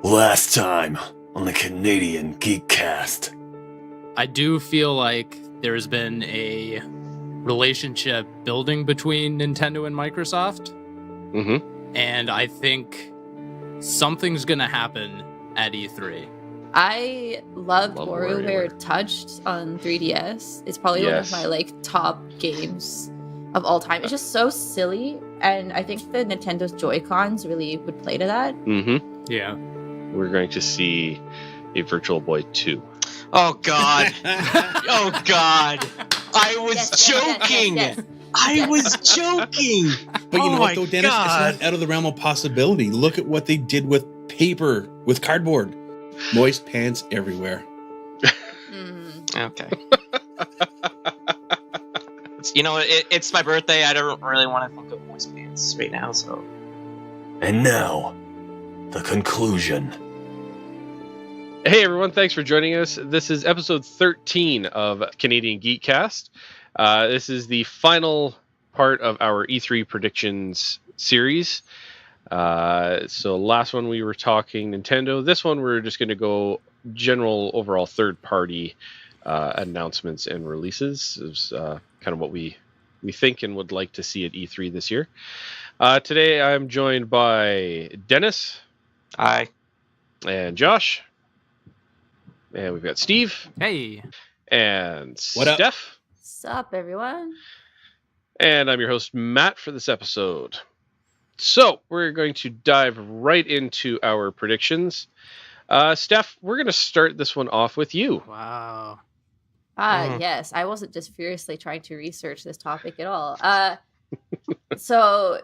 Last time on the Canadian Geekcast. I do feel like there's been a relationship building between Nintendo and Microsoft. Mm-hmm. And I think something's going to happen at E3. I loved Love WarioWare Touched on 3DS. It's probably one of my top games of all time. It's just so silly, and I think the Nintendo's Joy-Cons really would play to that. Mm-hmm. Yeah. We're going to see a Virtual Boy 2. Oh God! Oh God! I was joking. Yes. I was joking. But you know what, my though, Dennis? God. It's not out of the realm of possibility. Look at what they did with paper, with cardboard. Moist pants everywhere. Okay. It's my birthday. I don't really want to think of moist pants right now, so. And now, the conclusion. Hey everyone, thanks for joining us. This is episode 13 of Canadian Geekcast. This is the final part of our E3 predictions series. So last one we were talking Nintendo. This one we're just going to go general overall third-party announcements and releases. Is kind of what we think and would like to see at E3 this year. Today I'm joined by Dennis. Hi. And Josh. And we've got Steve. Hey. And What up? Steph. What's up, everyone? And I'm your host, Matt, for this episode. So, we're going to dive right into our predictions. Steph, we're going to start this one off with you. Wow. Yes. I wasn't just furiously trying to research this topic at all. So,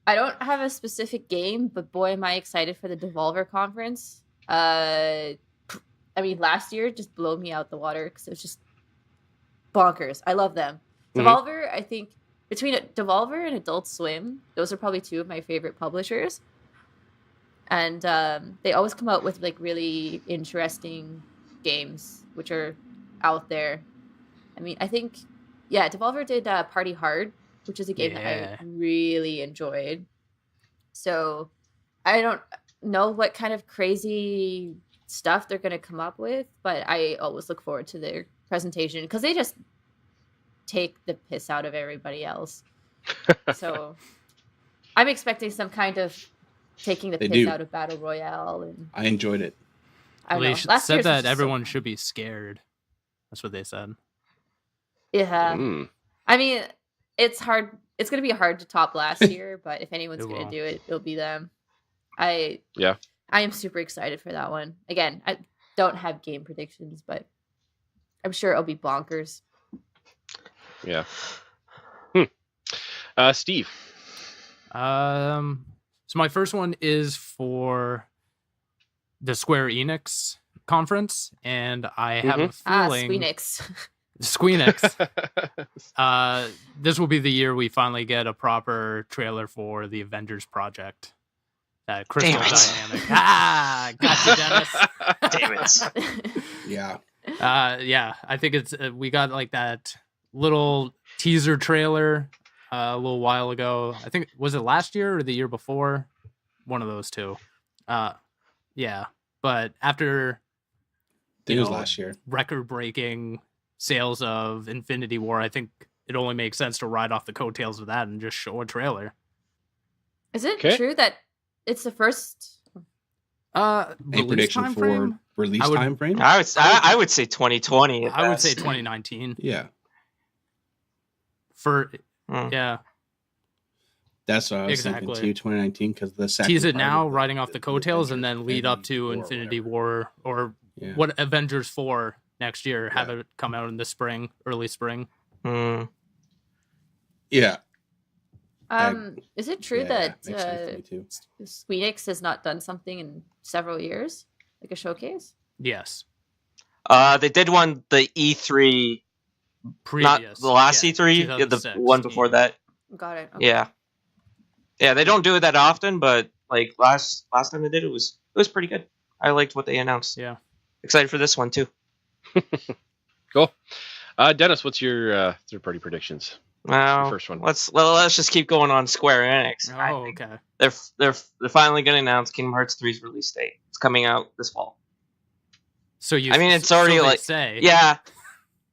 I don't have a specific game, but boy, am I excited for the Devolver conference. Last year just blew me out the water because it was just bonkers. I love them. Devolver, I think, between Devolver and Adult Swim, those are probably two of my favorite publishers. And they always come out with really interesting games, which are out there. I think, Devolver did Party Hard, which is a game that I really enjoyed. So I don't know what kind of crazy stuff they're going to come up with, but I always look forward to their presentation because they just take the piss out of everybody else. So I'm expecting some kind of taking the piss out of Battle Royale. And I enjoyed it. They said that everyone should be scared. That's what they said. Yeah. It's hard. It's going to be hard to top last year, but if anyone's going to do it, it'll be them. I am super excited for that one. Again, I don't have game predictions, but I'm sure it'll be bonkers. Yeah. Steve. So my first one is for the Square Enix conference, and I have a feeling Squeenix. This will be the year we finally get a proper trailer for the Avengers project. That Crystal Dynamic. Gotcha, Dennis. Damn it. Yeah. I think it's we got that little teaser trailer a little while ago. I think was it last year or the year before? One of those two. But after It was last year. Record-breaking sales of Infinity War, I think it only makes sense to ride off the coattails of that and just show a trailer. Is it true that it's the first A prediction for release time frame? I would say 2020. I would say 2019. Yeah. Yeah. That's what I was thinking too, 2019, because the second tease it now, riding off the coattails, and then lead up to Infinity War or what Avengers 4 next year, have it come out in the spring, early spring. Yeah. Is it true that Squeenix has not done something in several years, like a showcase? Yes. They did one the E3 previous, not the last E3, the one before that. Got it. Okay. Yeah. They don't do it that often, but last time they did it was pretty good. I liked what they announced. Yeah. Excited for this one too. Cool. Dennis, what's your third-party predictions? Well, first one. Let's just keep going on Square Enix. Oh, okay. They're finally going to announce Kingdom Hearts 3's release date. It's coming out this fall. So you. I mean, it's already so like say. yeah,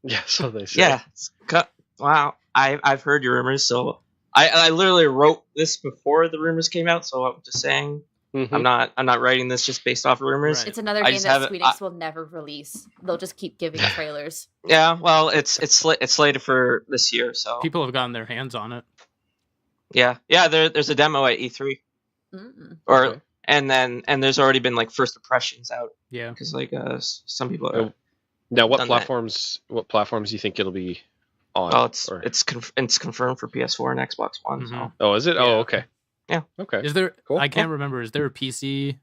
Yeah, so they say. yeah. Wow, I've heard your rumors, so I literally wrote this before the rumors came out. So I'm just saying, Mhm. I'm not writing this just based off of rumors. Right. It's another I game just that have it- Squeenix will never release. They'll just keep giving trailers. Yeah, well, it's slated for this year, so People have gotten their hands on it. yeah. There's a demo at E3, Mm-mm. or Okay. and there's already been like first impressions out Yeah. because like some people are. Oh, Now, what done that. platforms? What platforms do you think it'll be on? Well, or- it's confirmed for PS4 and Xbox One. So Mhm. Oh, is it? Yeah. Oh, okay. Yeah. Okay. Is there? Cool. I can't remember. Is there a PC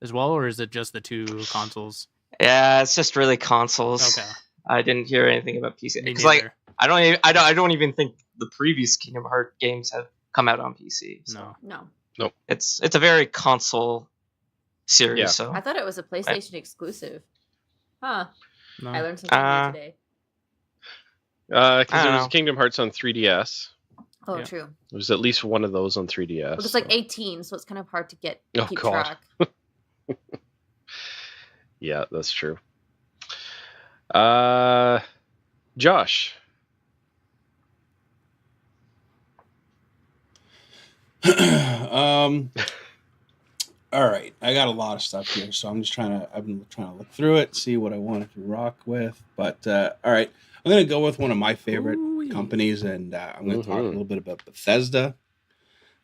as well, or is it just the two consoles? yeah, it's just really consoles. Okay. I didn't hear anything about PC Me because like neither. I don't even think the previous Kingdom Hearts games have come out on PC. So No. No. it's a very console series. Yeah. So I thought it was a PlayStation exclusive. Huh. No. I learned something new today. Because I there don't was know. Kingdom Hearts on 3DS. Oh, Yeah. true. There's at least one of those on 3DS. Well, it's like 18, so it's kind of hard to Oh, keep God. track. Yeah, that's true. Josh. All right, I got a lot of stuff here, so I've been trying to look through it, see what I wanted to rock with. But all right, I'm gonna go with one of my favorite Ooh-wee. companies, and I'm gonna talk a Mhm. little bit about Bethesda.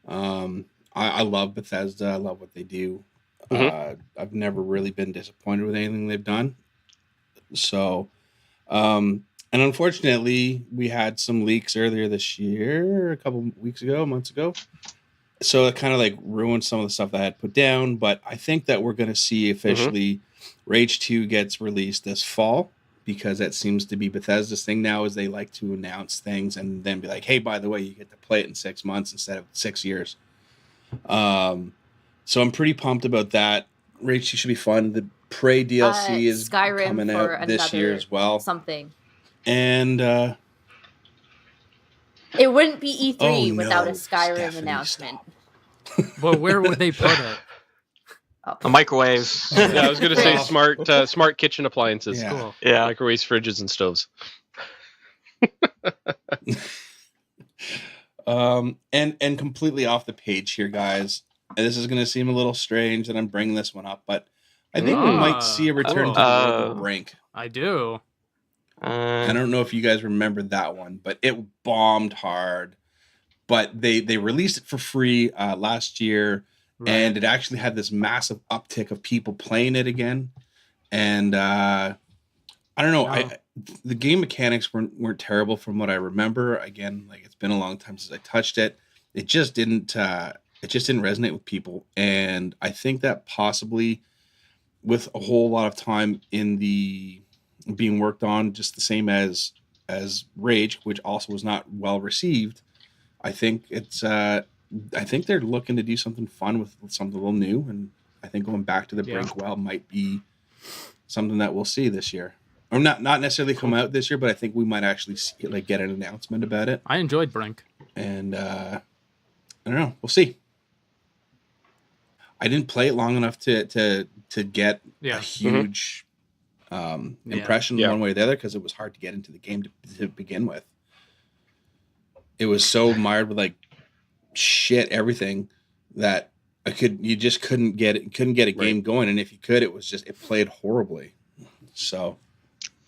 I love Bethesda. I love what they do. I've never really been disappointed with anything they've done. So, and unfortunately, we had some leaks earlier this year, a couple months ago. So it kind of like ruined some of the stuff that I had put down. But I think that we're going to see officially Rage 2 gets released this fall, because that seems to be Bethesda's thing now, is they like to announce things and then be like, hey, by the way, you get to play it in 6 months instead of 6 years. So I'm pretty pumped about that. Rage 2 should be fun. The Prey DLC is Skyrim coming for out this year another as well. Something. And It wouldn't be E3 Oh, without no, a Skyrim Stephanie, announcement. Well, where would they put it? Oh. a microwave. Yeah, I was going to say Well- smart kitchen appliances. Yeah. Cool. Yeah. Microwaves, fridges, and stoves. And completely off the page here, guys. And this is going to seem a little strange that I'm bringing this one up, but I think we might see a return to the world of Brink. I do. I don't know if you guys remember that one, but it bombed hard. But they released it for free last year, Right. and it actually had this massive uptick of people playing it again. And I don't know, No. the game mechanics weren't terrible from what I remember. Again, like, it's been a long time since I touched it. It just didn't resonate with people, and I think that possibly with a whole lot of time in the being worked on, just the same as Rage, which also was not well received. I think they're looking to do something fun with something a little new, and I think going back to the Yeah. Brink well might be something that we'll see this year, or not necessarily come out this year, but I think we might actually see, like, get an announcement about it. I enjoyed Brink. And I don't know, we'll see. I didn't play it long enough to get Yeah. a huge impression Yeah. one way or the other, because it was hard to get into the game to begin with. It was so mired with like shit everything that you just couldn't get a game going, and if you could, it played horribly. So,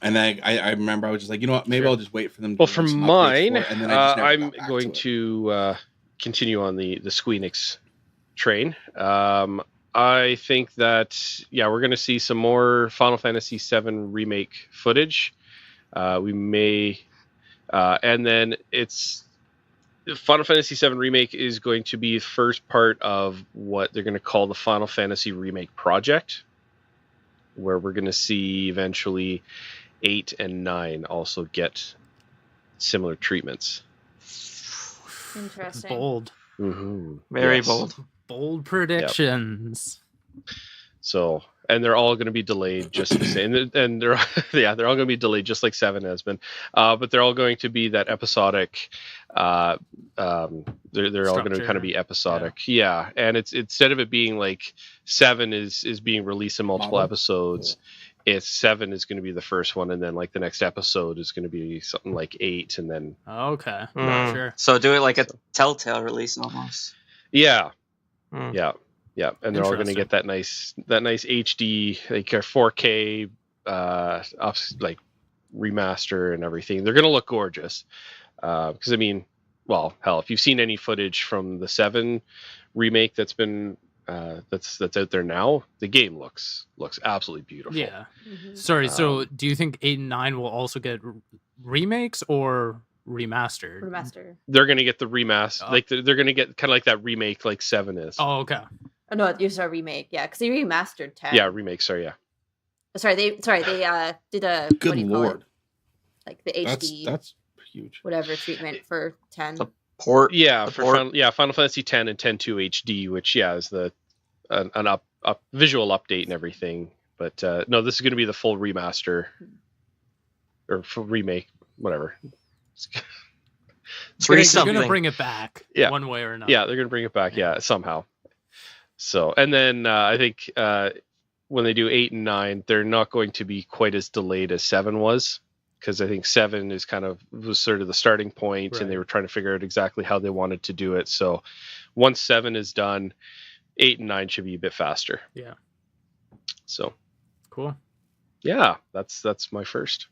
and then I remember I was just like, you know what, maybe Sure. I'll just wait for them to Well, release for some updates mine, for it, and then I just never I'm got back going to it. to continue on the Squeenix train. I think that, we're going to see some more Final Fantasy VII Remake footage. We may... and then Final Fantasy VII Remake is going to be the first part of what they're going to call the Final Fantasy Remake Project, where we're going to see eventually 8 and 9 also get similar treatments. Interesting. Bold. Mm-hmm. Very bold. Bold predictions. So and they're all going to be delayed just the same. And they're they're all going to be delayed just like 7 has been. But they're all going to be that episodic. They're all going to kind of be episodic. Yeah, and it's instead of it being like 7 is being released in multiple episodes. It's 7 is going to be the first one, and then like the next episode is going to be something like 8, and then sure. So do it like a Telltale release almost. Yeah. Yeah, and they're all going to get that nice HD, like a 4K, like remaster and everything. They're going to look gorgeous, because I mean, well, hell, if you've seen any footage from the 7 remake that's been that's out there now, the game looks absolutely beautiful. Yeah. Sorry. So, do you think 8 and 9 will also get remakes or remastered? Remaster. They're going to get the remaster. Like they're going to get kind of like that remake, like 7 is. Oh, okay. Oh, no, you saw a remake, yeah, because they remastered 10. Yeah, remake. Sorry, yeah. They did a Good what do you call lord, it? Like the HD that's huge. whatever treatment for 10. Port. Yeah, Final Fantasy 10 and 10.2 HD, which is the an up visual update and everything. But no, this is going to be the full remaster or full remake, whatever. They're going to bring it back, one way or another. Yeah, they're going to bring it back, somehow. So, and then I think when they do 8 and 9, they're not going to be quite as delayed as 7 was, because I think 7 was sort of the starting point, right. And they were trying to figure out exactly how they wanted to do it. So, once 7 is done, 8 and 9 should be a bit faster. Yeah. So, cool. Yeah, that's my first.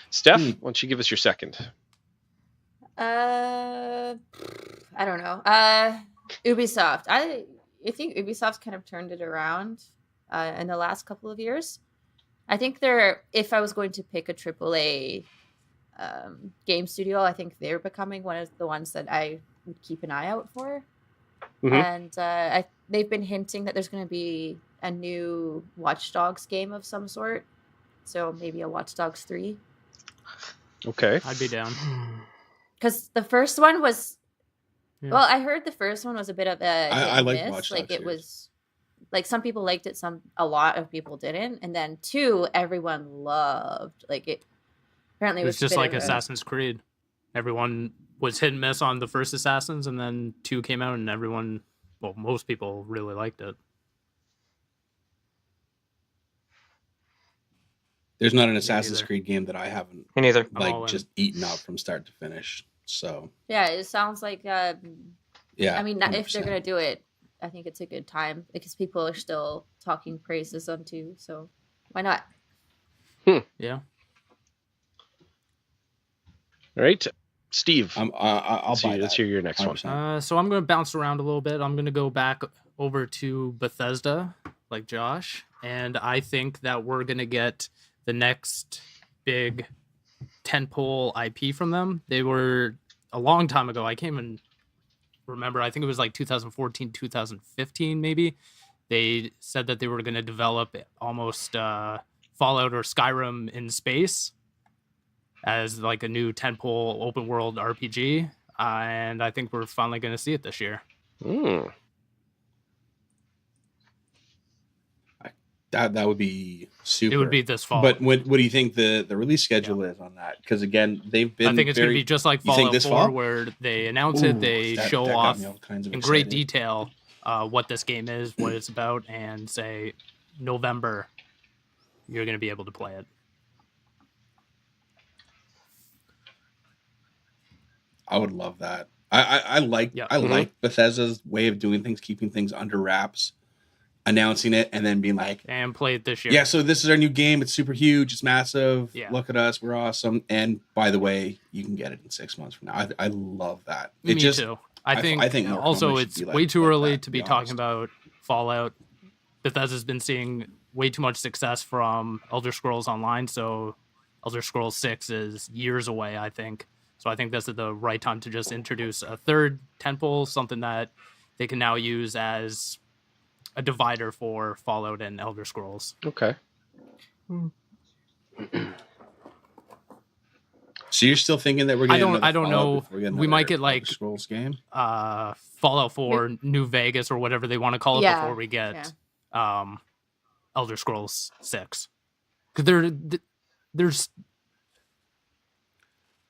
Steph, why don't you give us your second? I don't know. Ubisoft. I think Ubisoft's kind of turned it around in the last couple of years. I think if I was going to pick a AAA game studio, I think they're becoming one of the ones that I would keep an eye out for. Mm-hmm. And they've been hinting that there's going to be a new Watch Dogs game of some sort. So maybe a Watch Dogs 3. Okay. I'd be down. Because the first one was... Yeah. Well, I heard the first one was a bit of a I like Watch Dogs. Like it was, like some people liked it, a lot of people didn't, and then 2 everyone loved. Like it apparently was just like Assassin's Creed. Everyone was hit and miss on the first Assassins, and then 2 came out, and most people really liked it. There's not an Assassin's Creed game that I haven't Me neither. Just eaten up from start to finish. So yeah, it sounds like I mean, 100%. If they're gonna do it, I think it's a good time because people are still talking praises on 2, so why not? Yeah. All right, Steve. I'll buy that. Let's hear your next 100%. one. So I'm going to bounce around a little bit. I'm going to go back over to Bethesda, like Josh, and I think that we're going to get the next big tentpole IP from them. They were a long time ago. I can't even remember. I think it was like 2014, 2015, maybe. They said that they were going to develop almost Fallout or Skyrim in space as like a new tentpole open world RPG. And I think we're finally going to see it this year. That would be super. It would be this fall. But what do you think the release schedule is on that? Because again, they've been. I think it's going to be just like Fallout 4, where they announce it, they show off in great detail what this game is, what it's about, and say November, you're going to be able to play it. I would love that. I like Bethesda's way of doing things, keeping things under wraps. Announcing it and then being like, and play it this year. Yeah, so this is our new game. It's super huge. It's massive. Yeah. Look at us. We're awesome. And by the way, you can get it in 6 months from now. I love that. Me too. I think also it's way too early to be talking about Fallout. Bethesda's been seeing way too much success from Elder Scrolls Online, so Elder Scrolls 6 is years away, I think. So I think this is the right time to just introduce a third tentpole, something that they can now use as a divider for Fallout and Elder Scrolls. Okay. So you're still thinking that we're getting I don't know. We might get like Elder Scrolls game, Fallout 4 New Vegas or whatever they want to call it before we get Elder Elder Scrolls 6. Because there's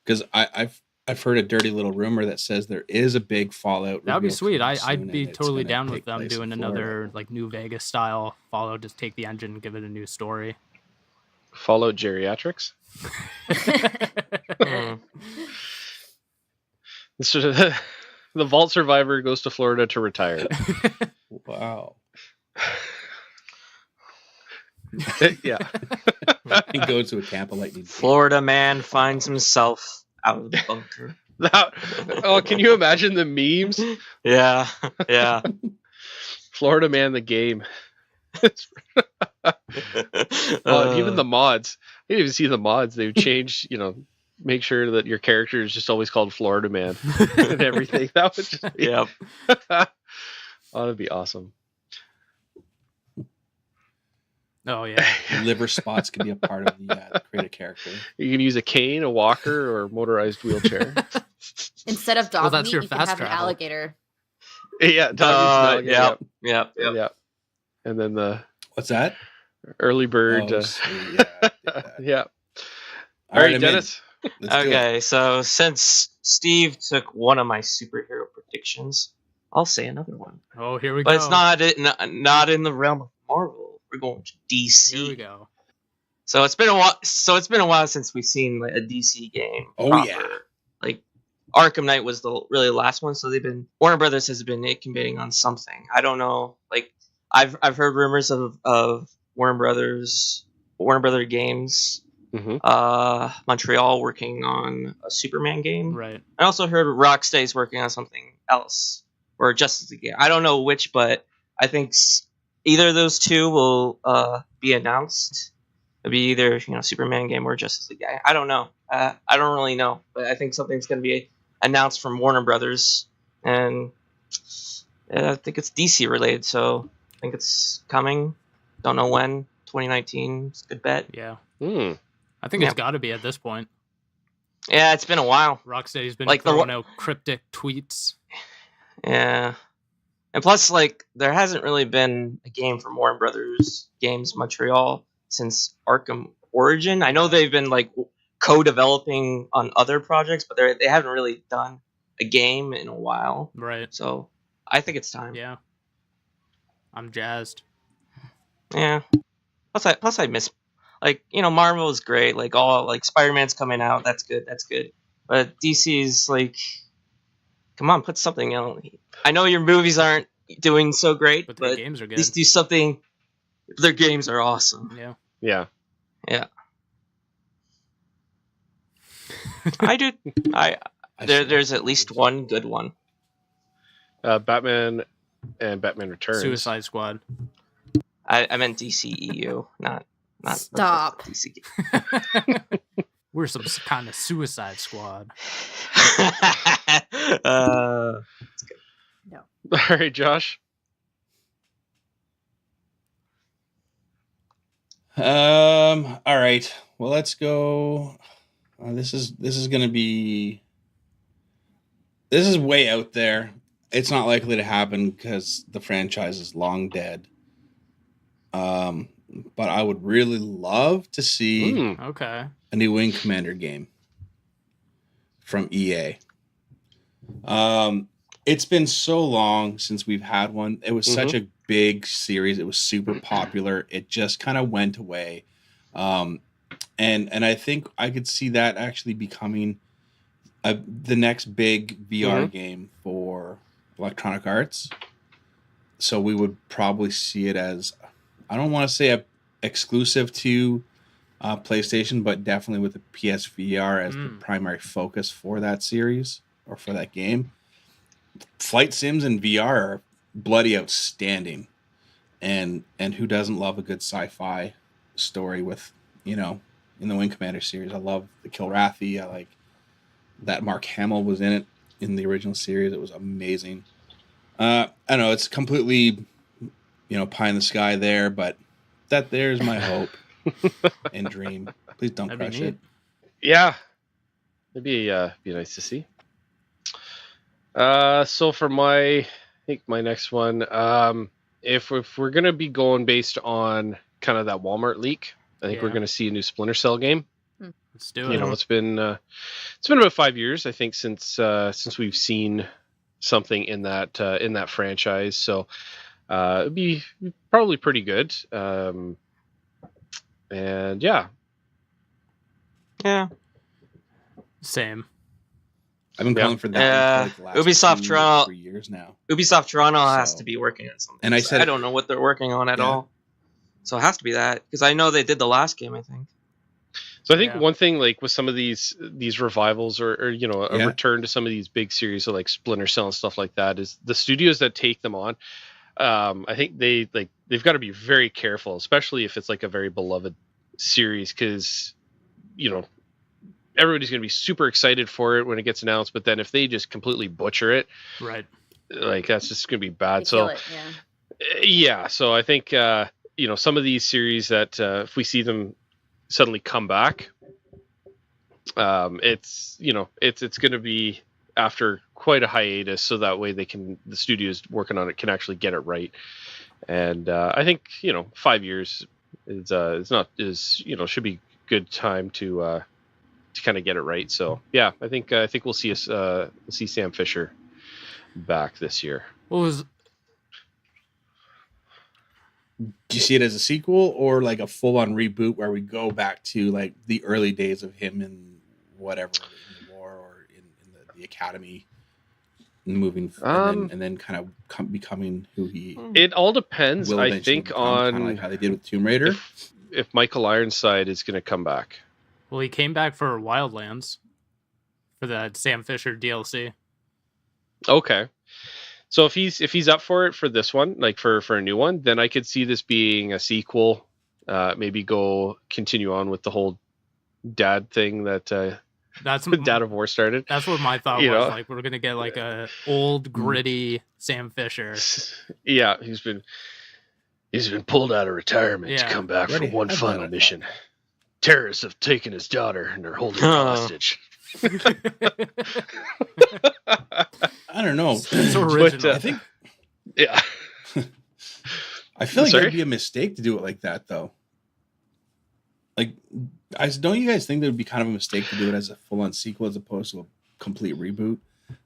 Because I've heard a dirty little rumor that says there is a big Fallout. That'd be reveal sweet. coming soon, I'd be and it's totally gonna down with take them place in doing Florida. another like New Vegas style Fallout. Just take the engine and give it a new story. Fallout Geriatrics. Sort of the Vault Survivor goes to Florida to retire. Wow. Yeah. He goes to a camp of lightning. Florida man finds himself out of the bunker. Oh, can you imagine the memes? Yeah. Florida man, the game. Even the mods. You didn't even see the mods. They've changed, make sure that your character is just always called Florida man and everything. That would just be... Yep. Oh, that'd be awesome. Oh yeah. Liver spots can be a part of the creative character. You can use a cane, a walker, or motorized wheelchair. Instead of dog Well, that's meat, your you can fast have travel. an alligator. Yeah, dog meat's an alligator. Yep. Yep. And then the What's that? early bird. Oh, sweet. Yeah, I did that. Yeah. All right, Alright, Dennis. Let's do it. Okay, so since Steve took one of my superhero predictions, I'll say another one. Oh, here we But go. it's not in the realm of Marvel. We're going to DC. Here we go. So it's been a while since we've seen like a DC game. Oh, proper. yeah. Like Arkham Knight was the really last one, so Warner Brothers has been incubating on something. I don't know. Like I've heard rumors of Warner Brother Games, Montreal working on a Superman game. Right. I also heard Rocksteady's working on something else, or Justice League game. I don't know which, but I think either of those two will be announced. It'll be either Superman game or Justice League guy. I don't know. I don't really know, but I think something's going to be announced from Warner Brothers, and I think it's DC related. So I think it's coming. Don't know when. 2019. It's a good bet. Yeah. I think it's got to be at this point. Yeah, it's been a while. Rocksteady's been Like throwing out cryptic tweets. Yeah. And plus, like, there hasn't really been a game from Warner Brothers Games Montreal since Arkham Origin. I know they've been, like, co-developing on other projects, but they haven't really done a game in a while. Right. So, I think it's time. Yeah. I'm jazzed. Yeah. Plus I miss, like, Marvel is great. Like, Spider-Man's coming out. That's good. But DC's, like, come on, put something out. I know your movies aren't doing so great, but their games are good. At least do something. Their games are awesome. Yeah. Yeah. I do. There's at least one good one. Batman and Batman Returns. Suicide Squad. I meant DCEU, not Stop. DC. We're some kind of Suicide Squad. No. All right, Josh. All right. Well, let's go. This is way out there. It's not likely to happen because the franchise is long dead. But I would really love to see Okay. a new Wing Commander game from EA. It's been so long since we've had one. It was such a big series. It was super popular. It just kind of went away. And I think I could see that actually becoming the next big VR game for Electronic Arts. So we would probably see it as, I don't want to say exclusive to PlayStation, but definitely with the PSVR as the primary focus for that series or for that game. Flight sims in VR are bloody outstanding, and who doesn't love a good sci-fi story with, in the Wing Commander series. I love the Kilrathi. I like that Mark Hamill was in it in the original series. It was amazing. I know it's completely, pie in the sky there, but there's my hope and dream. Please don't That'd be crush neat. it. Yeah, it'd be nice to see. So for my next one, if we're gonna be going based on kind of that Walmart leak. I think we're going to see a new Splinter Cell game. Let's do it. You know, it's been about 5 years, I think, since we've seen something in that franchise. So it'd be probably pretty good. And yeah. Same. I've been calling for that for like the last Ubisoft Toronto 3 years now. Ubisoft Toronto has to be working on something. And I don't know what they're working on at all. So it has to be that, because I know they did the last game, I think. So I think one thing, like with some of these revivals or you know, a return to some of these big series, so like Splinter Cell and stuff like that, is the studios that take them on. I think they've got to be very careful, especially if it's like a very beloved series, because you know everybody's going to be super excited for it when it gets announced, but then if they just completely butcher it, right, like that's just going to be bad. So so I think you know, some of these series that if we see them suddenly come back, it's going to be after quite a hiatus, so that way the studios working on it can actually get it right. And I think, you know, 5 years should be good time to kind of get it right. So yeah, I think we'll see Sam Fisher back this year. Do you see it as a sequel or like a full-on reboot where we go back to like the early days of him in whatever, in the war or in the academy, moving and then kind of becoming who he? It all depends, I think, become, on kind of like how they did with Tomb Raider. If Michael Ironside is going to come back. Well, he came back for Wildlands for that Sam Fisher DLC. Okay. So if he's up for it for this one, like for a new one, then I could see this being a sequel. Maybe continue on with the whole dad thing that that's Dad of War started. That's what my thought was. Like, we're gonna get like a old gritty Sam Fisher. Yeah, he's been pulled out of retirement to come back for one final mission. Terrorists have taken his daughter and they're holding her hostage. I don't know. It's original. But, I think. Yeah. I feel like it'd be a mistake to do it like that, though. Like, don't you guys think that would be kind of a mistake to do it as a full-on sequel as opposed to a complete reboot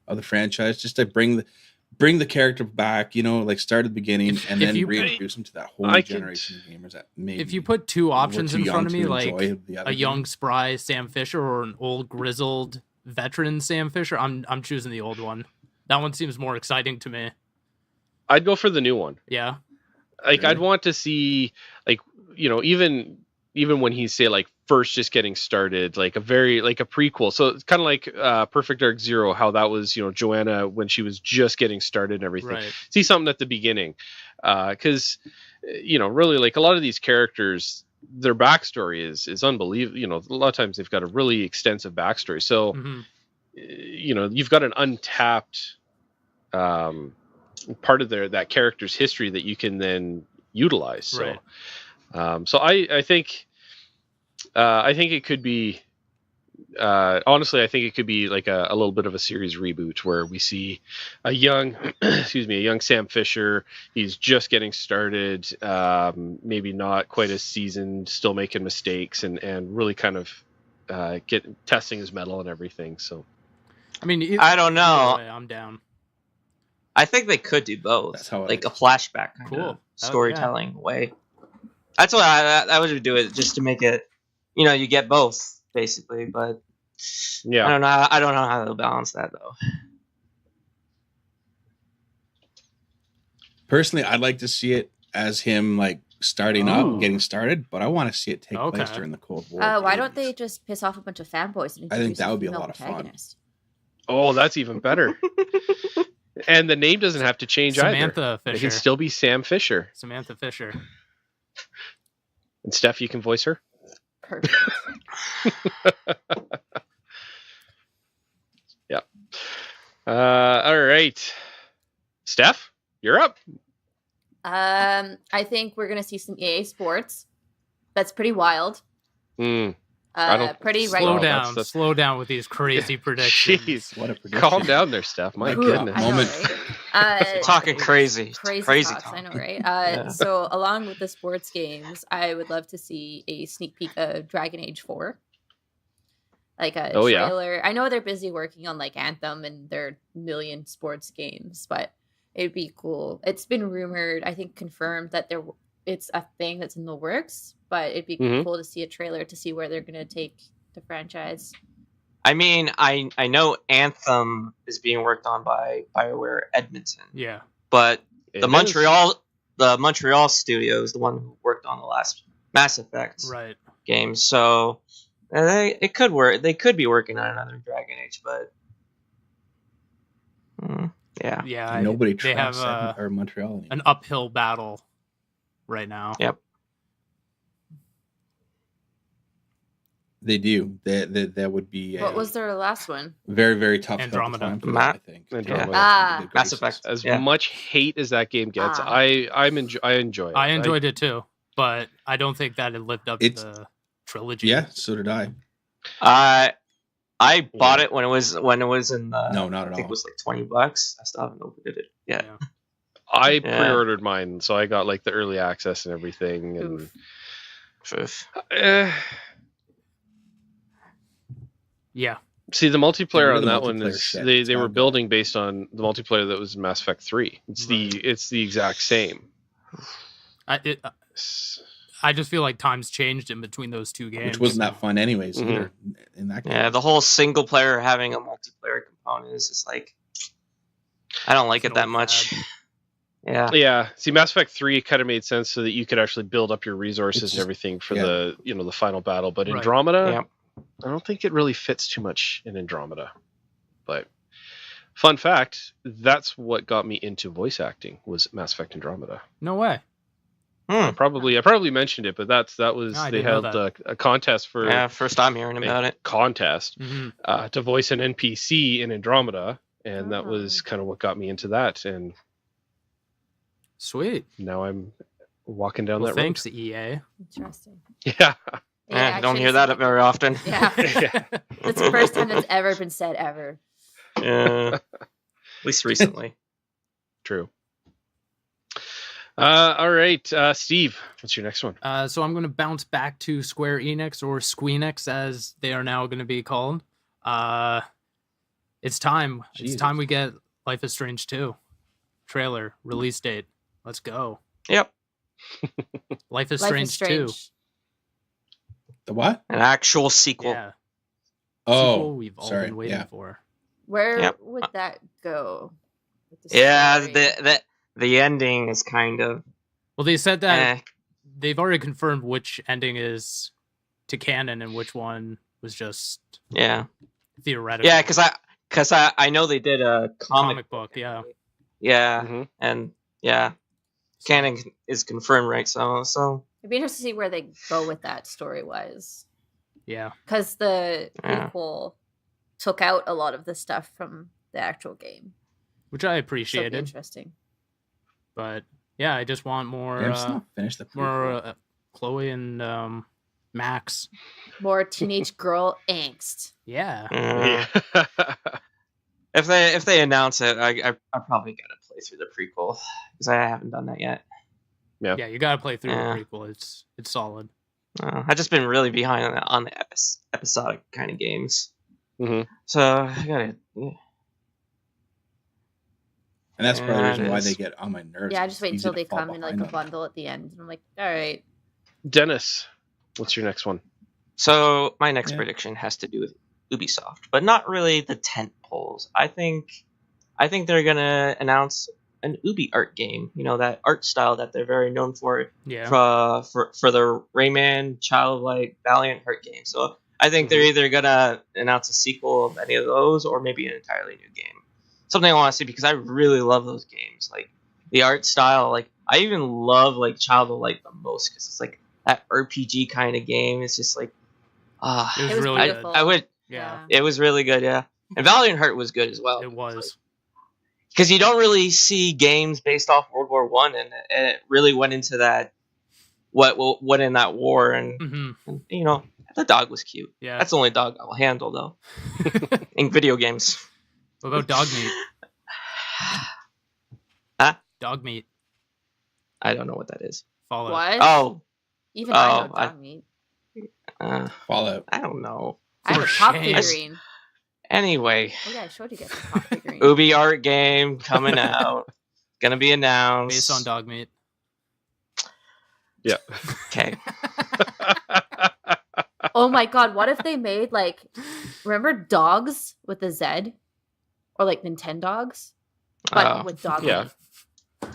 of the franchise? Just to bring the character back, you know, like start at the beginning and then reintroduce him to that whole new generation of gamers. That maybe if you put two options in front of me, like a young game. spry Sam Fisher or an old grizzled veteran Sam Fisher, I'm choosing the old one. That one seems more exciting to me. I'd go for the new one. Yeah. Like, really? I'd want to see, like, you know, even when he's, say, like, first just getting started, like a prequel. So it's kind of like Perfect Dark Zero, how that was, you know, Joanna when she was just getting started and everything. Right. See something at the beginning. Because, you know, really, like, a lot of these characters, their backstory is unbelievable. You know, a lot of times they've got a really extensive backstory. So, you know, you've got an untapped part of that character's history that you can then utilize. So, so I think it could be, honestly, I think it could be like a little bit of a series reboot where we see a young Sam Fisher. He's just getting started, maybe not quite as seasoned, still making mistakes, and really kind of testing his mettle and everything. So, I mean, I don't know. I'm down. I think they could do both, like a flashback kind of storytelling way. That's what I would do it, just to make it, you know, you get both basically. But yeah, I don't know how to balance that though. Personally, I'd like to see it as him like starting up, getting started, but I want to see it take place during the Cold War. Why don't they just piss off a bunch of fanboys? And I think that would be a lot of fun. Oh, that's even better. And the name doesn't have to change Samantha either. Fisher. It can still be Sam Fisher. Samantha Fisher. And Steph, you can voice her? Perfect. Yeah. All right. Steph, you're up. I think we're going to see some EA Sports. That's pretty wild. Pretty slow down. Slow down with these crazy predictions. Jeez, what a prediction! Calm down there, Steph. My goodness. Talking crazy. Crazy talks, talk. I know, right? So along with the sports games, I would love to see a sneak peek of Dragon Age 4. Like a trailer. I know they're busy working on like Anthem and their million sports games, but it'd be cool. It's been rumored, I think confirmed that it's a thing that's in the works, but it'd be cool to see a trailer to see where they're going to take the franchise. I mean, I know Anthem is being worked on by BioWare Edmonton. Yeah. But the Montreal studio is the one who worked on the last Mass Effect game. So it could work. They could be working on another Dragon Age, but yeah. Nobody they trusts have Montreal anymore. An uphill battle right now. Yep. They do. That would be. What was their last one? Very, very tough. Andromeda. I think. Andromeda. Mass Effect. As much hate as that game gets, I enjoy it. I enjoyed it too, but I don't think that it lived up to the trilogy. Yeah, so did I. I bought it when it was in the. No, not at all. I think it was like $20. I still haven't opened it yet. Yeah. I pre-ordered mine, so I got like the early access and everything. And yeah. See, the multiplayer on that one is they were building based on the multiplayer that was in Mass Effect 3. It's the exact same. I just feel like times changed in between those two games, which wasn't that fun, anyways. Either in that game. Yeah, the whole single player having a multiplayer component is just like I don't like it that much. Yeah. See, Mass Effect 3 kind of made sense so that you could actually build up your resources and everything for the final battle. But Andromeda, I don't think it really fits too much in Andromeda. But fun fact, that's what got me into voice acting was Mass Effect Andromeda. No way. I probably mentioned it, but that was they held a contest for first time hearing about it. Contest to voice an NPC in Andromeda, and that was kind of what got me into that. And sweet. Now I'm walking down that road. Thanks, EA. Interesting. Yeah. I don't hear that very often. Yeah. It's the first time that's ever been said ever. Yeah. At least recently. True. All right, Steve, what's your next one? So I'm going to bounce back to Square Enix, or Squeenix as they are now going to be called. It's time. Jesus. It's time we get Life is Strange 2 trailer release date. Let's go. Yep. Life is Strange 2. The what? An actual sequel. Yeah. Oh, we've all been waiting for. Where would that go? The ending is kind of. Well, they said that they've already confirmed which ending is to canon and which one was just theoretical. Yeah, because I know they did a comic book. Yeah. Yeah, and canon is confirmed, right? So it'd be interesting to see where they go with that story wise. Yeah, because the prequel took out a lot of the stuff from the actual game, which I appreciated. So interesting. But yeah, I just want more. Finish the more Chloe and Max. More teenage girl angst. Yeah. If they announce it, I probably gotta play through the prequel because I haven't done that yet. Yeah, you gotta play through the prequel. It's solid. I've just been really behind on the episodic kind of games. So I gotta. Yeah. And that's probably the reason why they get on my nerves. Yeah, I just wait until they come in like a bundle at the end, and I'm like, all right. Dennis, what's your next one? So my next prediction has to do with Ubisoft, but not really the tent poles. I think they're gonna announce an Ubi art game. You know, that art style that they're very known for. Yeah. For the Rayman, Childlike, Valiant Heart game. So I think they're either gonna announce a sequel of any of those, or maybe an entirely new game. Something I want to see because I really love those games. Like the art style. Like I even love like Childlike the most because it's like that RPG kind of game. It's just like it was really good. I would. Yeah. It was really good. Yeah. And Valiant Heart was good as well. It was. Because you don't really see games based off World War One, and it really went into that what in that war, and you know the dog was cute. Yeah, that's the only dog I'll handle though in video games. What about dog meat? Dog meat. I don't know what that is. Fallout. What? Oh, Even I know I- dog meat. Fallout. I don't know. I have a For pop shame. figurine. Anyway, Oh yeah, I showed you guys the pop figurine. Ubi art game coming out. Gonna be announced. Based on dog meat. Yeah. Okay. Oh my god, what if they made like, remember dogs with a Z, or like Nintendogs, but with dog yeah. meat?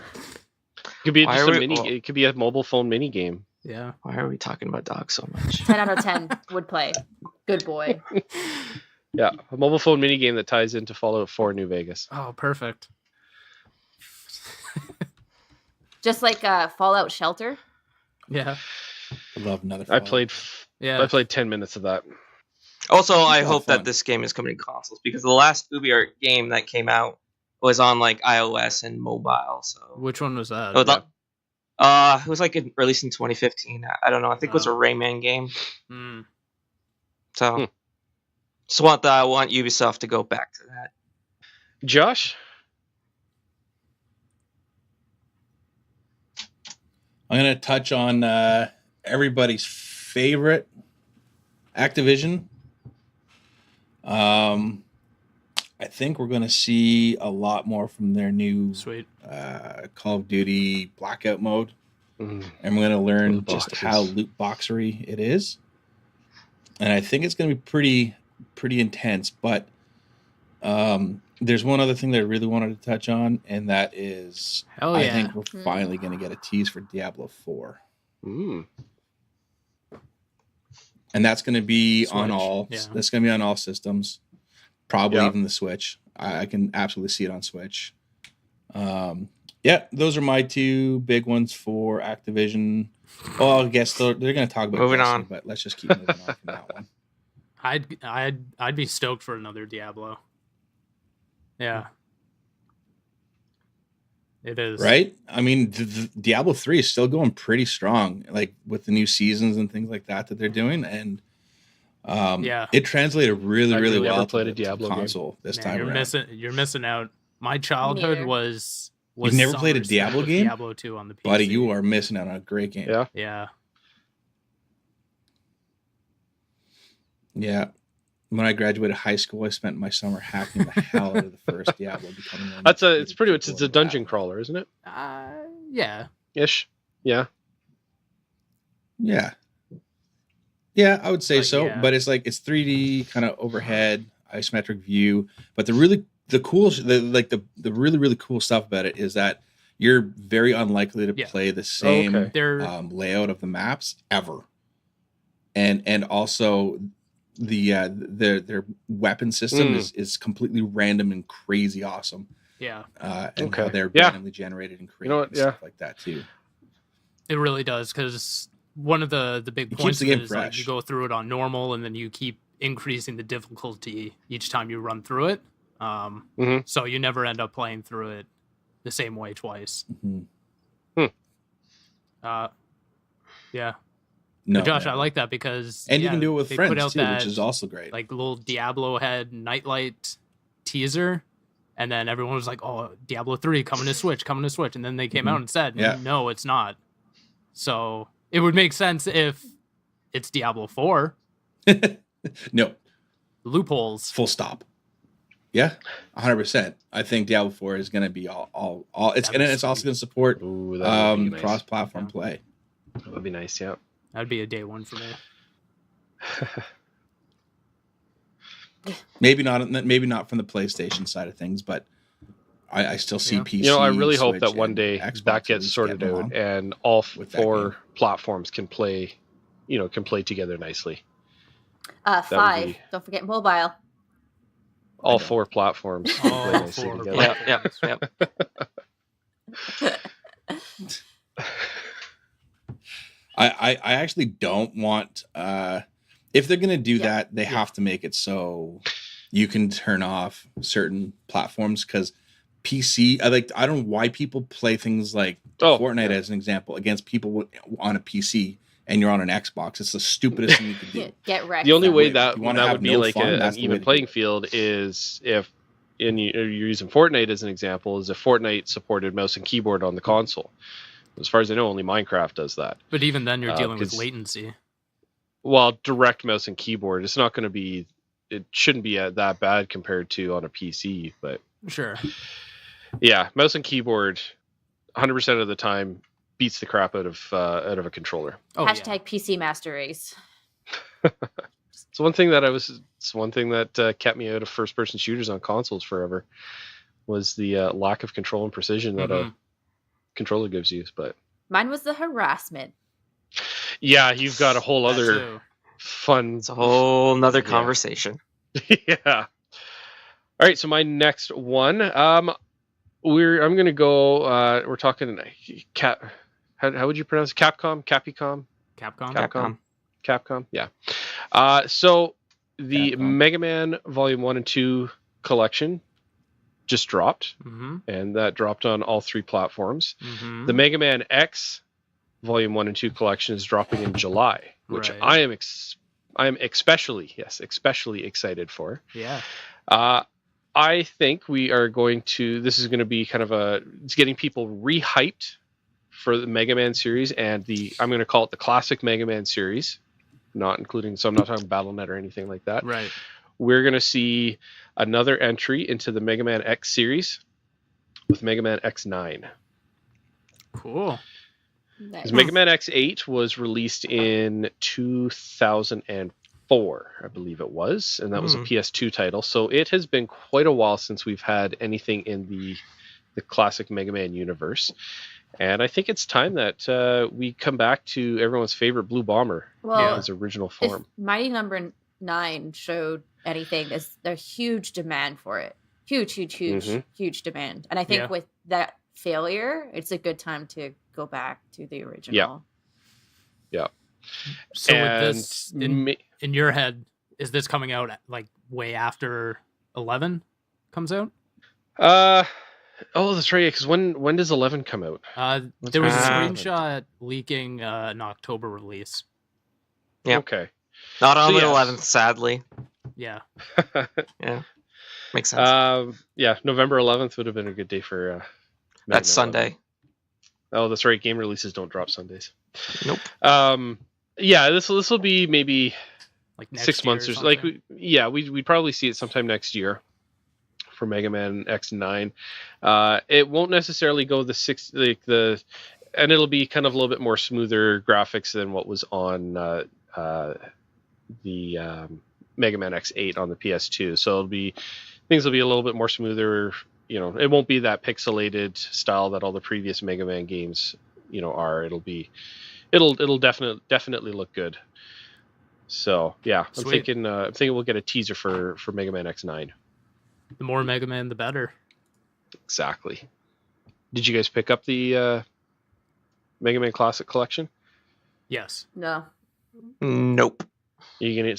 Could be Why just are a we- mini. well- It could be a mobile phone mini game. Yeah. Why are we talking about dogs so much? 10 out of 10 would play. Good boy. Yeah, a mobile phone mini game that ties into Fallout 4 New Vegas. Oh, perfect. Just like Fallout Shelter. Yeah. I love another. I Fallout. played 10 minutes of that. Also, I Oh, hope fun. that this game is coming to consoles because the last Ubi art game that came out was on like iOS and mobile. So Which one was that? it was like released in 2015. I don't know. I think it was a Rayman game. Mm. So I want Ubisoft to go back to that. Josh? I'm gonna touch on everybody's favorite Activision. I think we're gonna see a lot more from their new Sweet. Call of Duty Blackout mode, Mm. and we're gonna learn Loot just boxes. how loot boxery it is. And I think it's gonna be pretty intense. But there's one other thing that I really wanted to touch on, and that is Hell I yeah. think we're finally gonna get a tease for Diablo 4. Mm. And that's going to be on Switch, all. yeah. That's going to be on all systems, probably Yeah. even the Switch. I can absolutely see it on Switch. Yeah, those are my two big ones for Activision. Oh, I guess they're going to talk about Moving Destiny, on. but let's just keep moving on from that one. I'd be stoked for another Diablo. Yeah. It is. Right? I mean, the Diablo 3 is still going pretty strong, like with the new seasons and things like that they're doing, and Yeah. it translated really, I've really really well never to played the a Diablo game. console this Man, time you're around. you're missing out. My childhood Neither. was You've never played a summer spent Diablo with game? Diablo 2 on the PC. Buddy, you are missing out on a great game. Yeah. Yeah. Yeah. When I graduated high school, I spent my summer hacking the hell out of the first Diablo, becoming one. It's pretty much it's a dungeon crawler, isn't it? Yeah. Ish. Yeah. Yeah. Yeah, I would say But so. yeah. But it's like it's 3D kind of overhead, isometric view. But the really cool stuff about it is that you're very unlikely to Yeah. play the same Okay. They're layout of the maps ever. And also their weapon system is completely random and crazy awesome. yeah. And how Okay. they're Yeah. randomly generated and created what? and Yeah. stuff like that too. It really does, because one of the big It keeps points the of it game is like fresh. you go through it on normal and then you keep increasing the difficulty each time you run through it. Mhm. So you never end up playing through it the same way twice. Mhm. Yeah. No, But Josh, no. I like that because And you can do it with they friends put out too, that, which is also great. like little Diablo head nightlight teaser, and then everyone was like, "Oh, Diablo 3 coming to Switch," and then they came out and said, Yeah. "No, it's not." So it would make sense if it's Diablo 4. No, Loopholes. full stop. Yeah, 100%. I think Diablo 4 is going to be all. It's That'd be it's also going to support Ooh, that would be nice. cross-platform Yeah. play. That would be nice. Yeah. That'd be a day one for me. Maybe not from the PlayStation side of things, but I still see Yeah. PC. You know, I really hope Switch, that one and day Xbox that at gets least sorted getting out along. and all with that four game. platforms can play together nicely. 5. be- Don't forget mobile. All know. 4 platforms can play All nicely four together. platforms. Yep. I actually don't want if they're going to do Yeah. that, they have to make it so you can turn off certain platforms, because PC, I don't know why people play things like Fortnite as an example against people on a PC and you're on an Xbox. It's the stupidest thing you could do. Get wrecked. The only way If that you wanna that have would be no like fun, an that's the way even to do playing it. field is if you're using Fortnite as an example, is if Fortnite supported mouse and keyboard on the console. As far as I know, only Minecraft does that. But even then, you're dealing with latency. Well, direct mouse and keyboard, it's not going to be. It shouldn't be that bad compared to on a PC, but sure. Yeah, mouse and keyboard, 100% of the time beats the crap out of a controller. Oh, Hashtag PC Master Race. It's one thing that kept me out of first-person shooters on consoles forever was the lack of control and precision that a controller gives you. But mine was the harassment. Yeah, you've got a whole other fun. It's a whole nother conversation. Yeah. All right, so my next one, I'm gonna go. We're talking How would you pronounce it? Capcom. Yeah. So the Mega Man Volume 1 and 2 collection just dropped, and that dropped on all 3 platforms. The Mega Man X Volume 1 and 2 collection is dropping in July, which I am especially excited for. Yeah. I think we are going to. This is going to be kind of it's getting people rehyped for the Mega Man series, and I'm going to call it the classic Mega Man series, not including. So I'm not talking BattleNet or anything like that. Right. We're going to see another entry into the Mega Man X series with Mega Man X9. Cool. Nice. Mega Man X8 was released in 2004, I believe it was, and that was a PS2 title. So it has been quite a while since we've had anything in the classic Mega Man universe. And I think it's time that we come back to everyone's favorite Blue Bomber in his original form. If Mighty Number 9 showed anything, there's a huge demand for it. Huge demand. And I think with that failure, it's a good time to go back to the original. Yeah. So with this, in your head, is this coming out like way after 11 comes out? Oh, that's right. Because when does 11 come out? There was a screenshot leaking an October release. Yeah. Okay. Not on the 11th, sadly. Yeah. Yeah. Makes sense. November 11th would have been a good day for. That's Sunday. Oh, that's right. Game releases don't drop Sundays. Nope. This will be maybe like next 6 months or something. we'd probably see it sometime next year for Mega Man X9. It won't necessarily go and it'll be kind of a little bit more smoother graphics than what was on the Mega Man X8 on the PS2. So things will be a little bit more smoother. It won't be that pixelated style that all the previous Mega Man games, are. It'll definitely look good. So yeah, I'm thinking we'll get a teaser for Mega Man X9. The more Mega Man, the better. Exactly. Did you guys pick up the Mega Man Classic Collection? Yes. No. Nope. Are you gonna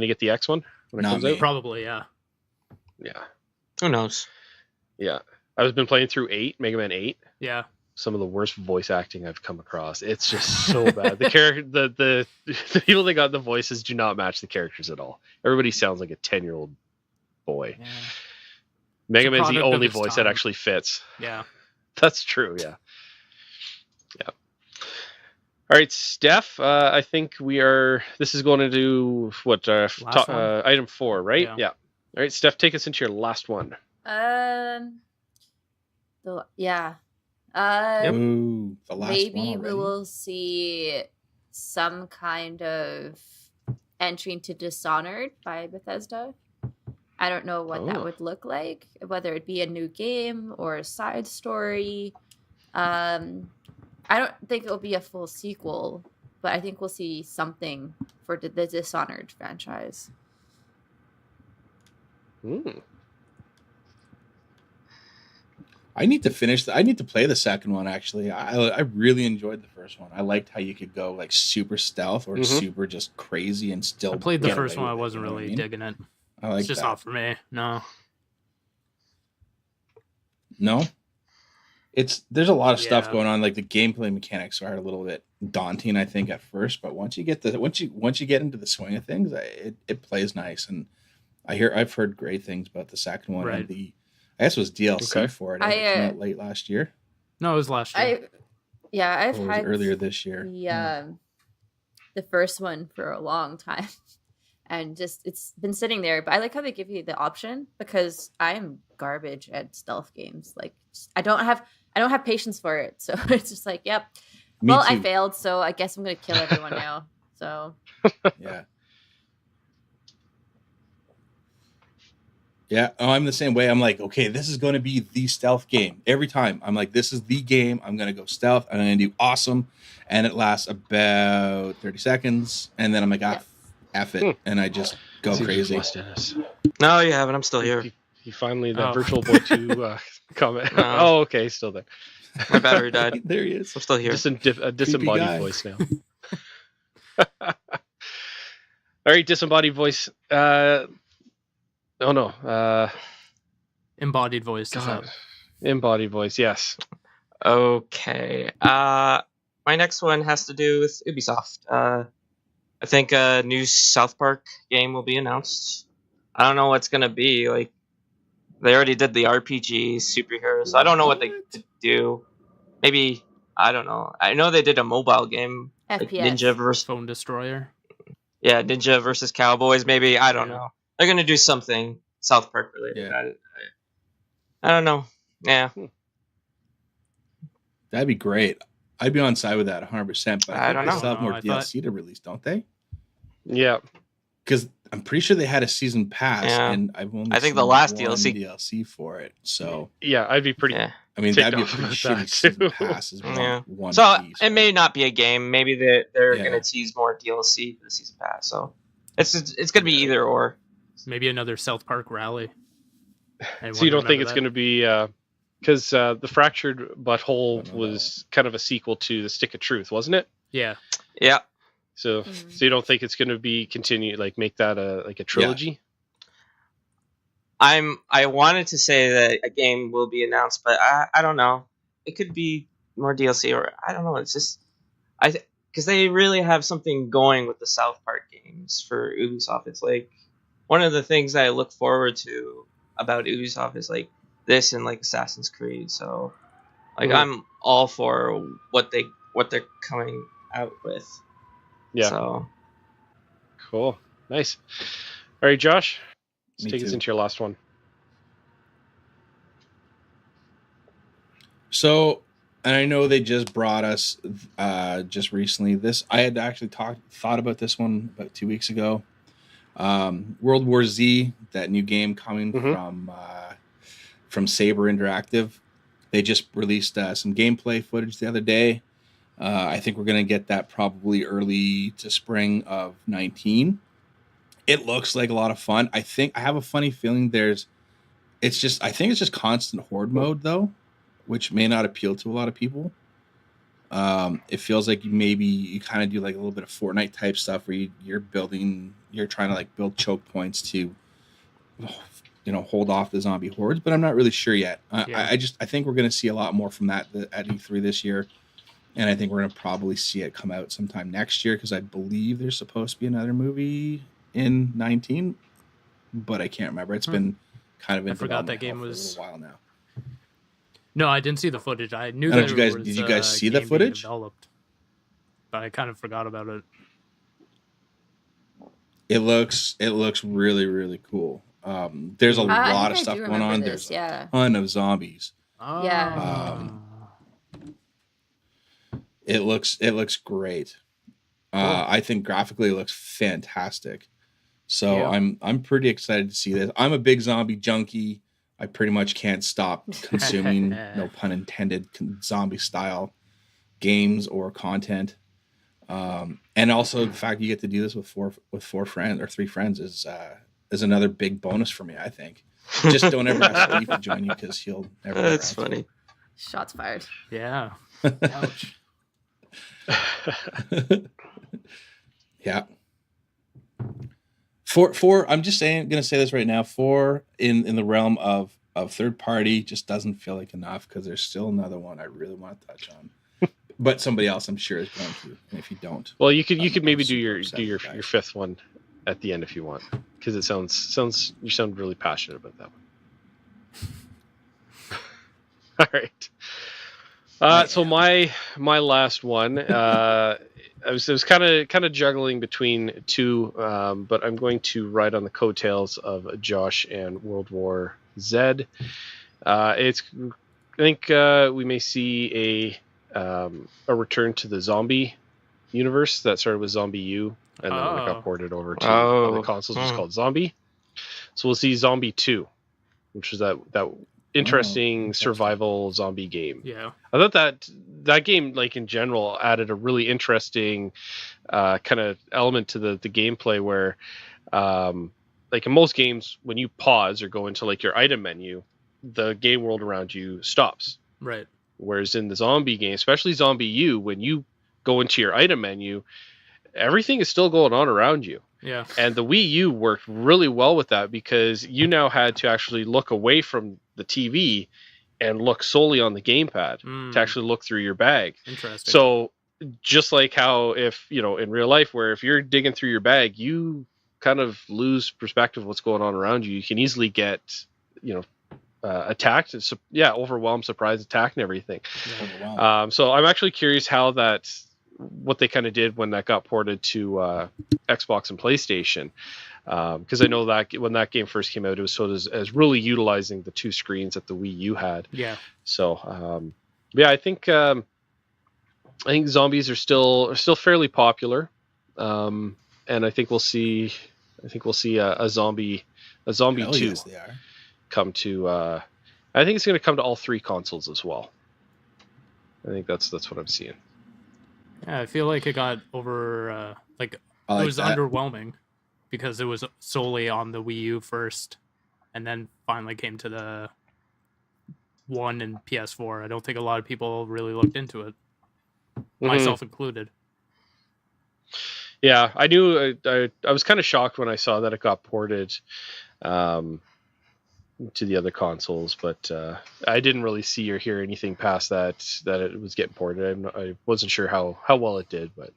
get the X one when it comes out? Probably, yeah. Yeah. Who knows? Yeah. I've been playing through Mega Man 8. Yeah. Some of the worst voice acting I've come across. It's just so bad. The character, the people that got the voices do not match the characters at all. Everybody sounds like a 10-year-old boy. Yeah. Mega Man's the only voice that actually fits. Yeah. That's true, yeah. Yeah. All right, Steph, I think this is going into item 4, right? Yeah. All right, Steph, take us into your last one. The last maybe we will see some kind of entry into Dishonored by Bethesda. I don't know what that would look like, whether it be a new game or a side story. I don't think it'll be a full sequel, but I think we'll see something for the Dishonored franchise. I need to play the second one, actually. I really enjoyed the first one. I liked how you could go like super stealth or super just crazy and still. I played the first one. I wasn't really digging it. It's just not for me. No. There's a lot of stuff going on. Like the gameplay mechanics are a little bit daunting, I think, at first. But once you get into the swing of things, it plays nice. And I've heard great things about the second one. Right. And guess it was DLC for it. I It came out late last year. No, it was last year. I've Or was had it earlier this year. The first one for a long time, and just it's been sitting there. But I like how they give you the option because I am garbage at stealth games. Like I don't have patience for it. So it's just like, yep. Me Well, too. I failed, so I guess I'm gonna kill everyone now. So Yeah. Yeah, I'm the same way. I'm like, okay, this is going to be the stealth game. Every time, I'm like, this is the game. I'm going to go stealth. I'm going to do awesome. And it lasts about 30 seconds. And then I'm like, F it. And I just go crazy. Lost Dennis. No, you haven't. I'm still here. He finally, that Virtual Boy 2 comment. No. Oh, okay, he's still there. My battery died. There he is. I'm still here. Just a disembodied guy. voice now. All right, disembodied voice. Oh no. Embodied voice. God. Embodied voice. Yes. Okay. My next one has to do with Ubisoft. I think a new South Park game will be announced. I don't know what's gonna be. Like, they already did the RPG superheroes. So I don't know what they could do. Maybe, I don't know. I know they did a mobile game. FPS. Like Ninja versus Phone Destroyer. Yeah, Ninja versus Cowboys. Maybe, I don't know. They're gonna do something South Park related. Yeah. I don't know. Yeah. That'd be great. I'd be on side with that 100%. But I don't they know. still have more I DLC to release, don't they? Yeah. Because I'm pretty sure they had a season pass, Yeah. and I've only I think seen the last one DLC for it. So Yeah, I'd be pretty. Yeah. I mean, Ticked that'd be a off pretty about shitty that, season too. pass as well. Yeah. One So piece, it may right? not be a game. Maybe they're Yeah. gonna tease more DLC for the season pass. So it's gonna be either or. Maybe another South Park rally. So you don't think it's going to be because the Fractured Butthole was kind of a sequel to the Stick of Truth, wasn't it? Yeah. Yeah. So you don't think it's going to be continue like make that a trilogy? I wanted to say that a game will be announced, but I don't know. It could be more DLC, or I don't know. It's just because they really have something going with the South Park games for Ubisoft. It's like one of the things that I look forward to about Ubisoft is like this and like Assassin's Creed. So like I'm all for what they're coming out with. Yeah. So Cool. Nice. All right, Josh. Let's Me take us too. into your last one. So, and I know they just brought us just recently. This I had actually thought about this one about 2 weeks ago. World War Z, that new game coming from Saber Interactive. They just released some gameplay footage the other day. I think we're gonna get that probably early to spring of 19. It looks like a lot of fun. I have a funny feeling I think it's just constant horde mode though, which may not appeal to a lot of people. It feels like you kind of do like a little bit of Fortnite type stuff where you're trying to like build choke points to, hold off the zombie hordes, but I'm not really sure yet. I think we're going to see a lot more from that at E3 this year. And I think we're going to probably see it come out sometime next year, because I believe there's supposed to be another movie in 19, but I can't remember. It's been kind of in I forgot that development game hell for was a little while now. No, I didn't see the footage. I knew Oh, that did you guys see the game being footage? developed, but I kind of forgot about it. It looks really, really cool. There's a lot of stuff going on. There's a ton of zombies. Oh. Yeah. It looks great. I think graphically it looks fantastic. So Yeah. I'm pretty excited to see this. I'm a big zombie junkie. I pretty much can't stop consuming, no pun intended, zombie style games or content. And also the fact you get to do this with four friends or three friends is another big bonus for me, I think. Just don't ever ask Steve to join you, because he'll never. that's funny. Shots fired. Yeah. Ouch. Yeah. For I'm just gonna say this right now. For in the realm of third party, just doesn't feel like enough, because there's still another one I really want to touch on. But somebody else, I'm sure, is going to. And if you don't, Well, you could maybe do super your upset, your guys. fifth one at the end if you want, because it sounds you sound really passionate about that one. All right. So my last one, I was kind of juggling between two, but I'm going to ride on the coattails of Josh and World War Z. I think we may see a return to the zombie universe that started with Zombie U, and then when it got ported over to other consoles, it was called Zombie. So we'll see Zombie 2, which is that interesting survival zombie game. Yeah, I thought that game, like in general, added a really interesting kind of element to the gameplay where, like in most games, when you pause or go into like your item menu, the game world around you stops. Right. Whereas in the zombie game, especially Zombie U, when you go into your item menu, everything is still going on around you. Yeah. And the Wii U worked really well with that because you now had to actually look away from the TV and look solely on the gamepad to actually look through your bag. Interesting. So just like how if, in real life, where if you're digging through your bag, you kind of lose perspective of what's going on around you. You can easily get, attacked, overwhelmed, surprise attack and everything. Yeah. So I'm actually curious how what they kind of did when that got ported to Xbox and PlayStation, because I know that when that game first came out, it was sort of as really utilizing the two screens that the Wii U had. Yeah. So I think zombies are still fairly popular, and I think we'll see a zombie 2 Yes, they are. come to. I think it's going to come to all three consoles as well. I think that's what I'm seeing. Yeah, I feel like it got over, it was underwhelming because it was solely on the Wii U first, and then finally came to the One and PS4. I don't think a lot of people really looked into it, myself included. Yeah, I knew. I was kind of shocked when I saw that it got ported to the other consoles, but I didn't really see or hear anything past that it was getting ported. I wasn't sure how well it did, but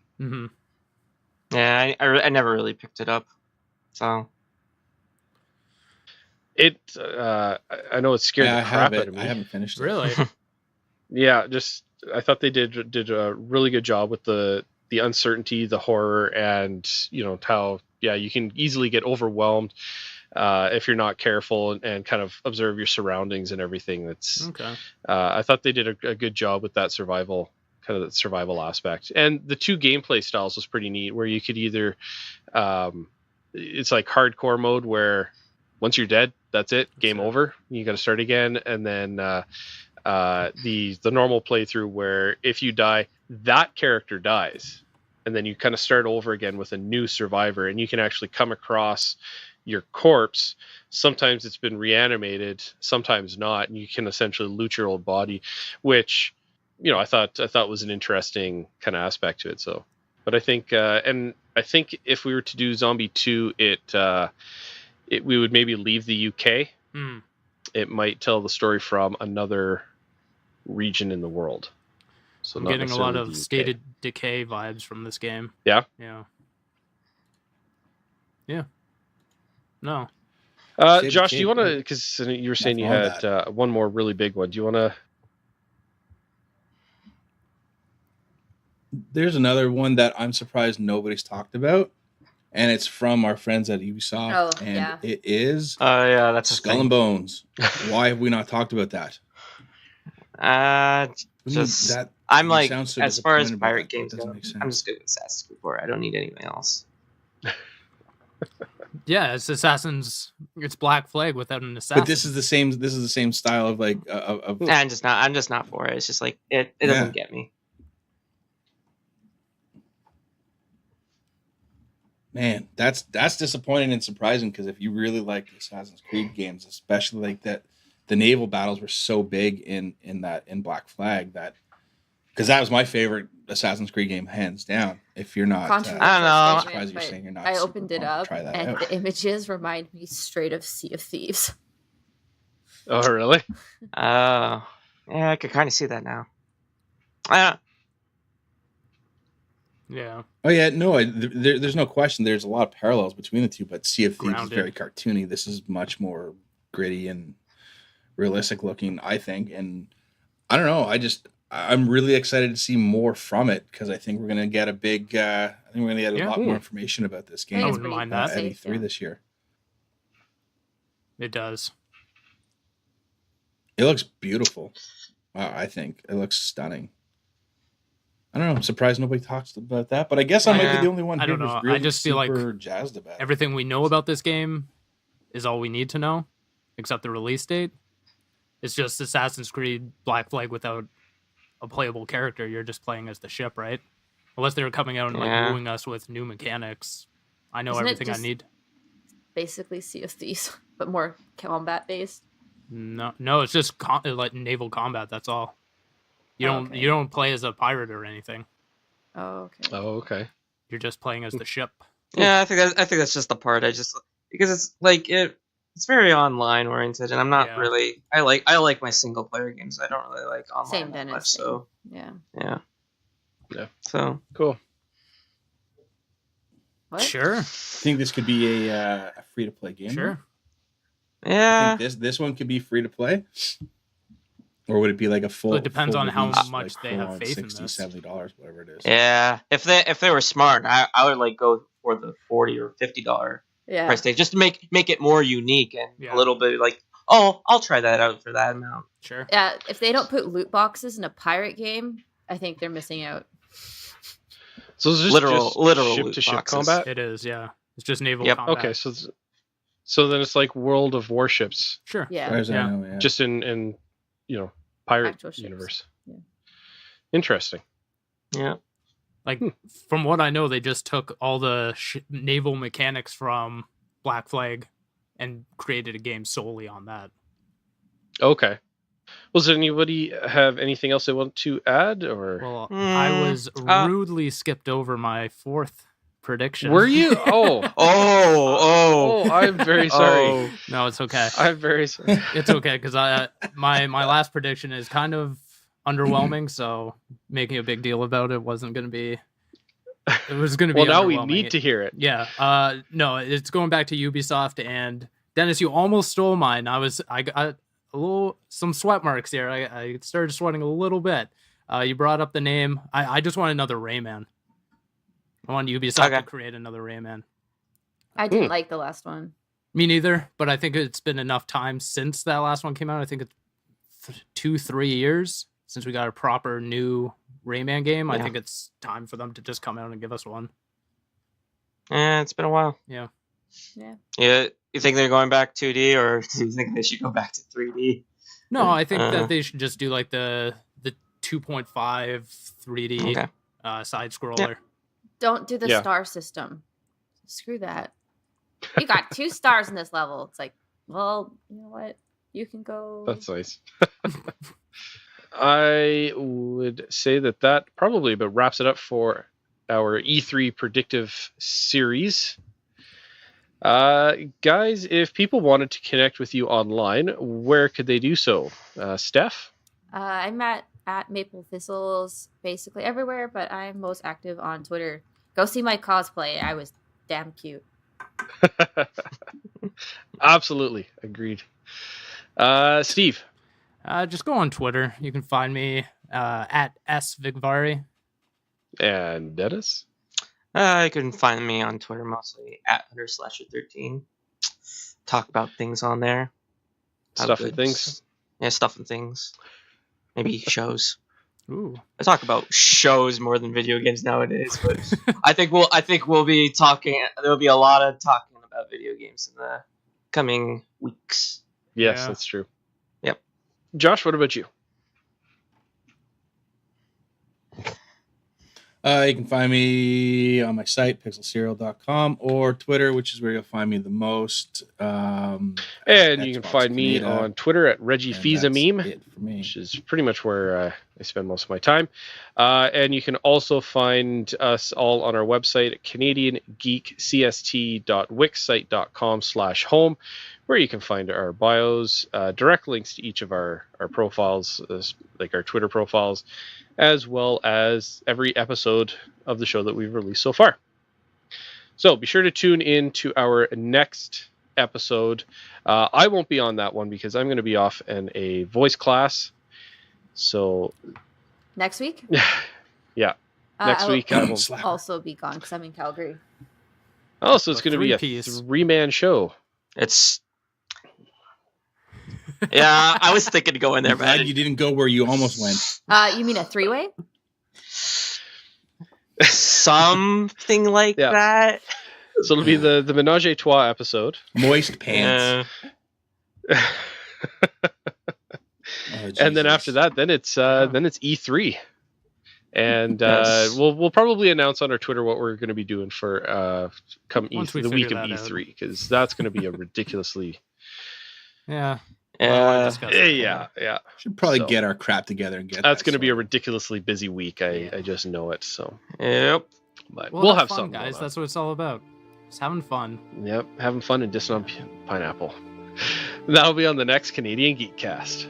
yeah, I never really picked it up, so it I know it scared the crap out of me. I haven't finished it. Really? Yeah, just I thought they did a really good job with the uncertainty, the horror, and how you can easily get overwhelmed if you're not careful and kind of observe your surroundings and everything. That's okay. I thought they did a good job with that survival aspect, and the two gameplay styles was pretty neat. Where you could either, it's like hardcore mode where once you're dead, that's it, game over. You got to start again, and then the normal playthrough where if you die, that character dies, and then you kind of start over again with a new survivor, and you can actually come across your corpse. Sometimes it's been reanimated, sometimes not, and you can essentially loot your old body, which I thought was an interesting kind of aspect to it. So, but I think if we were to do Zombie 2, we would maybe leave the UK. It might tell the story from another region in the world. So I'm getting a lot of State of Decay vibes from this game. Yeah. No. Josh, do you want to? Because you were saying you had one more really big one. Do you want to? There's another one that I'm surprised nobody's talked about, and it's from our friends at Ubisoft. It is. That's Skull and Bones. Why have we not talked about that? I'm like, as far as pirate games go, I'm just good with Assassin's Creed 4. I don't need anything else. Yeah, it's Assassin's. It's Black Flag without an assassin. But this is the same style of like. I'm just not for it. It's just like it doesn't get me. Man, that's disappointing and surprising, because if you really like Assassin's Creed games, especially like that, the naval battles were so big in Black Flag because that was my favorite Assassin's Creed game, hands down. If you're not, I don't know. I'm surprised you're saying you're not. I opened it up, and out. the images remind me straight of Sea of Thieves. Oh, really? Yeah, I could kind of see that now. Yeah. Oh yeah, no, there's no question. There's a lot of parallels between the two, but Sea of Thieves is very cartoony. This is much more gritty and realistic looking, I think. And I don't know. I'm really excited to see more from it because I think we're gonna get a lot more information about this game. I wouldn't mind that at E3 this year. It does. It looks beautiful. I think it looks stunning. I don't know. I'm surprised nobody talks about that, but I guess I might be the only one. I don't know. Really I just feel like jazzed about everything we know about this game is all we need to know, except the release date. It's just Assassin's Creed Black Flag without a playable character. You're just playing as the ship, right? Unless they're coming out and like wooing us with new mechanics. I know everything I need. Basically Sea of Thieves, but more combat based. No, it's just like naval combat. That's all. You don't play as a pirate or anything. Oh, okay. Oh, okay. You're just playing as the ship. Yeah, I think that's just the part because it's like it's very online oriented, and I'm not really. I like my single player games. I don't really like online. Same, Dennis. Much, so yeah. So cool. What? Sure. I think this could be a free to play game. Sure. Yeah. I think this one could be free to play. Or would it be like a full? Well, it depends on how much like they have faith in $60, this. $70, whatever it is. Yeah, if they were smart, I would like go for the $40 or $50 price tag just to make it more unique and a little bit like, oh, I'll try that out for that amount. Sure. Yeah, if they don't put loot boxes in a pirate game, I think they're missing out. So it's just literal ship to ship combat. It is, yeah. It's just naval combat. Okay, so then it's like World of Warships. Sure. Yeah. I know, Just in pirate universe. Yeah. Interesting. Yeah. Like from what I know, they just took all the naval mechanics from Black Flag and created a game solely on that. Okay. Well, does anybody have anything else they want to add, or? Well, I was rudely skipped over my fourth prediction. Were you? Oh, I'm very sorry. No, it's okay. I'm very sorry. It's okay because my last prediction is kind of underwhelming, so making a big deal about it wasn't going to be. It was going to be. Well, now we need to hear it. Yeah. No, it's going back to Ubisoft, and Dennis, you almost stole mine. I got some sweat marks here. I started sweating a little bit. You brought up the name. I just want another Rayman. I want Ubisoft to create another Rayman. I didn't like the last one. Me neither, but I think it's been enough time since that last one came out. I think it's 2-3 years since we got a proper new Rayman game. I think it's time for them to just come out and give us one. Yeah, it's been a while. Yeah. You think they're going back 2D, or do you think they should go back to 3D? No, I think that they should just do like the 2.5 3D side scroller. Yeah. Don't do the star system. Screw that. You got 2 stars in this level. It's like, well, you know what? You can go. That's nice. I would say that probably about wraps it up for our E3 predictive series. Guys, if people wanted to connect with you online, where could they do so? Steph? I'm at Maple Thistles basically everywhere, but I'm most active on Twitter. Go see my cosplay. I was damn cute. Absolutely. Agreed. Steve? Just go on Twitter. You can find me at svigvari. And Dennis? You can find me on Twitter mostly at @Ep13. Talk about things on there. Stuff and things. Yeah, stuff and things. Maybe shows. Ooh. I talk about shows more than video games nowadays, but I think we'll be talking. There'll be a lot of talking about video games in the coming weeks. Yes, that's true. Yep. Josh, what about you? You can find me on my site, pixelserial.com, or Twitter, which is where you'll find me the most. And you can find me on Twitter at ReggieFizameme, which is pretty much where I spend most of my time. And you can also find us all on our website at CanadianGeekCST.wixsite.com/home, where you can find our bios, direct links to each of our profiles, like our Twitter profiles, as well as every episode of the show that we've released so far. So be sure to tune in to our next episode. I won't be on that one because I'm going to be off in a voice class. So Next week? yeah, next week I will also be gone because I'm in Calgary. Oh, so it's going to be a 3-man show. It's yeah. I was thinking to go in there, I'm glad you didn't go where you almost went. You mean a 3-way? Something like that. So it'll be the Menage a Trois episode. Moist pants. And then after that, then it's E3. And we'll probably announce on our Twitter what we're going to be doing for the week of E3, because that's going to be a ridiculously yeah. Should probably get our crap together and get. That's going to be a ridiculously busy week. I just know it. So yep. But we'll have fun, something, guys. That's what it's all about. Just having fun. Yep, having fun and dissing on pineapple. That'll be on the next Canadian Geekcast.